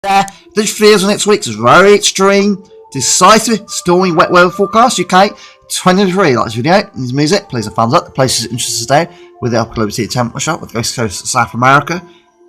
there. The fears of next week is very extreme, decisive, stormy, wet weather forecast. UK 23. Like this video, this music, please a thumbs up. The place is interested today with the upper global sea temperature, with the West Coast of South America,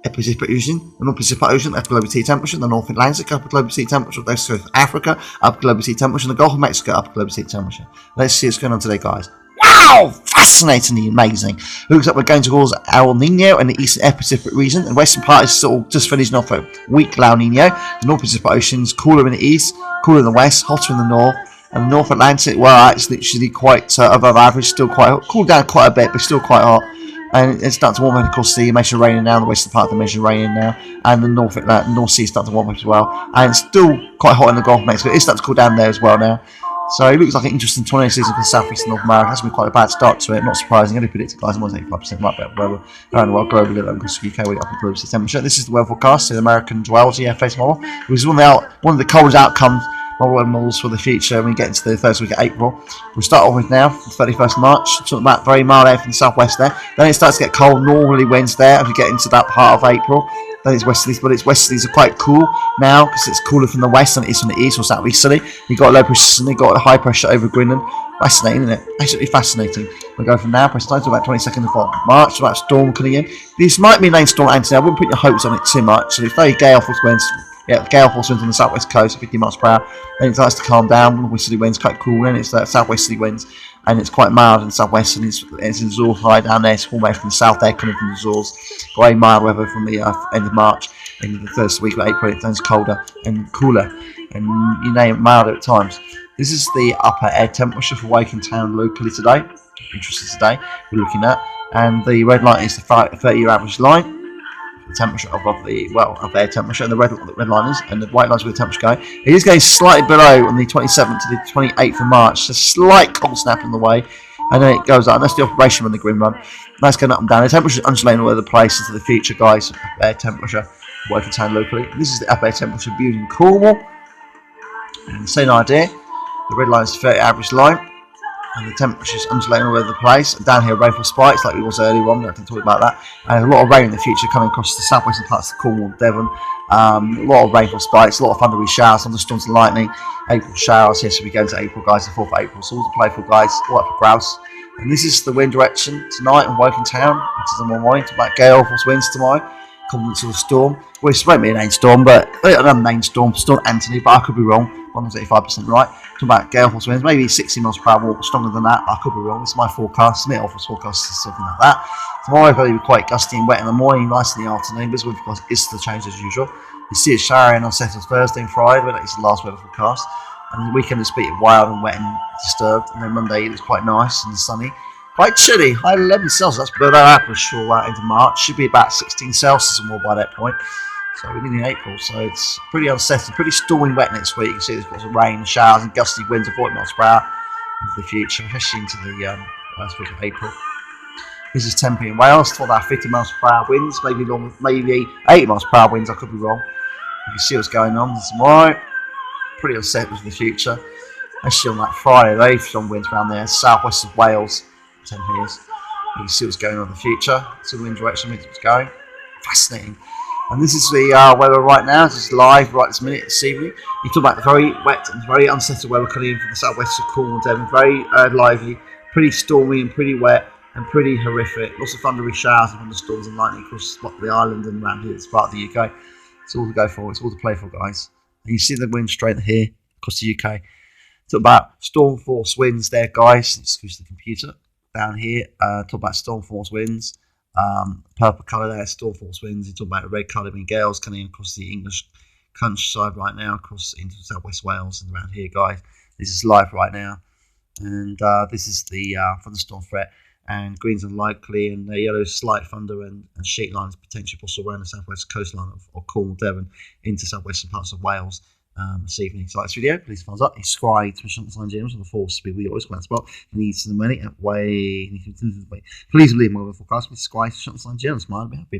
upper Pacific Ocean, the North Pacific Ocean, upper global sea temperature, the North Atlantic, upper global sea temperature, the West Coast of Africa, upper global sea temperature, and the Gulf of Mexico, upper global sea temperature. Let's see what's going on today, guys. Wow! Fascinatingly amazing. Looks like we're going towards El Nino in the eastern Pacific region, and the western part is sort of just finishing off a weak El Nino. The North Pacific Ocean is cooler in the east, cooler in the west, hotter in the north, and the North Atlantic, well, it's literally quite above average, still quite hot. Cooled down quite a bit, but still quite hot. And it's starting to warm up, of course, the Mediterranean now, the western part of the Mediterranean now, and the North Sea is starting to warm up as well. And it's still quite hot in the Gulf of Mexico. It's starting to cool down there as well now. So it looks like an interesting tornado season for Southeast North America. It has been quite a bad start to it. Not surprising. I only predicted, guys, it was 85% right better weather around the world globally. Across the UK, we got up in global sea temperature. This is the weather forecast, the American dwells face model. It was one of the coldest outcomes models for the future when we get into the first week of April. We'll start off with now, the 31st of March, talking about very mild air from the southwest there. Then it starts to get cold, northerly winds there as we get into that part of April. Then it's westerlies, but its westerlies are quite cool now because it's cooler from the west than it is from the east or southeasterly. You've got low pressure, you've got high pressure over Greenland. Fascinating, isn't it? Absolutely fascinating. We'll go from now, press time to about 22nd of March, about storm coming in. This might be named Storm Anthony. I wouldn't put your hopes on it too much. So it's very gale force winds. Yeah, gale force winds on the southwest coast, 50 miles per hour. Then it starts to calm down. Westerly winds, quite cool. Then it's southwesterly winds, and it's quite mild in the southwest. And it's in Azores high down there. It's all the way from the south there, coming from the Azores. Very mild weather from the end of March into the first week of April. It turns colder and cooler, and you name it, milder at times. This is the upper air temperature for Woking Town locally today. Interesting today. We're looking at, and the red line is the 30-year average line. The temperature above the air temperature, and the red line is, and the white lines where the temperature going. It is going slightly below on the 27th to the 28th of March. A slight cold snap in the way, and then it goes up. And that's the operation when the green run. That's going up and down. The temperature is undulating all over the place into the future, guys. Air temperature, Woking Town locally. This is the upper air temperature viewed in Cornwall. And the same idea. The red line is the 30 average line, and the temperature is undulating all over the place. And down here, rainfall spikes like we was earlier on. I didn't talk about that. And a lot of rain in the future coming across the southwestern parts of Cornwall, Devon. A lot of rainfall spikes, a lot of thundery showers, thunderstorms and lightning. April showers. Yes, so we go into April, guys, the 4th of April. So all to play for, guys. All up for grouse. And this is the wind direction tonight in Woking Town. Into tomorrow morning. Talk about gale force winds tomorrow. Coming to the storm. Well, it's won't be a named storm, but a named storm. Storm Anthony, but I could be wrong. 185% right. Talking about gale force winds, maybe 60 miles per hour, stronger than that. I could be wrong. It's my forecast. Mid office forecast is something like that. Tomorrow will be quite gusty and wet in the morning, nice in the afternoon. This weather forecast is the change as usual. You see it showering on Saturday, Thursday, and Friday, but it's the last weather forecast. And the weekend is pretty wild and wet and disturbed. And then Monday it's quite nice and sunny. Quite chilly, high 11 Celsius. That's below average for into March. Should be about 16 Celsius or more by that point. So we're nearly in April, so it's pretty unsettled, pretty stormy and wet next week. You can see there's got some rain, showers, and gusty winds of 40 miles per hour into the future, especially into the first week of April. This is Tempe in Wales. Thought about 50 miles per hour winds, maybe 80 miles per hour winds. I could be wrong. You can see what's going on tomorrow. Pretty unsettled for the future, especially on that Friday. Though, some winds around there, southwest of Wales. Tempe is. You can see what's going on in the future. So the wind direction, what's going. Fascinating. And this is the weather right now. This is live right this minute, this evening. You talk about the very wet and very unsettled weather coming in from the southwest of Cornwall and Devon. Very lively, pretty stormy and pretty wet and pretty horrific. Lots of thundery showers and thunderstorms and lightning across the island and around here. It's part of the UK. It's all to go for. It's all to play for, guys. And you see the wind straight here across the UK. Talk about storm force winds there, guys. Excuse the computer. Down here, talk about storm force winds. Purple colour there, storm force winds. You talk about the red colour being gales coming across the English countryside right now, across into southwest Wales and around here, guys. This is live right now, and this is the thunderstorm threat. And green's unlikely, and the yellow is slight thunder and sheet lines potentially possible around the southwest coastline of Cornwall, Devon, into southwestern parts of Wales. This evening. So like this video, please thumbs up, subscribe to Shunts and James on the force to be with you always that spot. Needs to the money at way. Please leave my forecast, subscribe to Shunts and James, man. Be happy.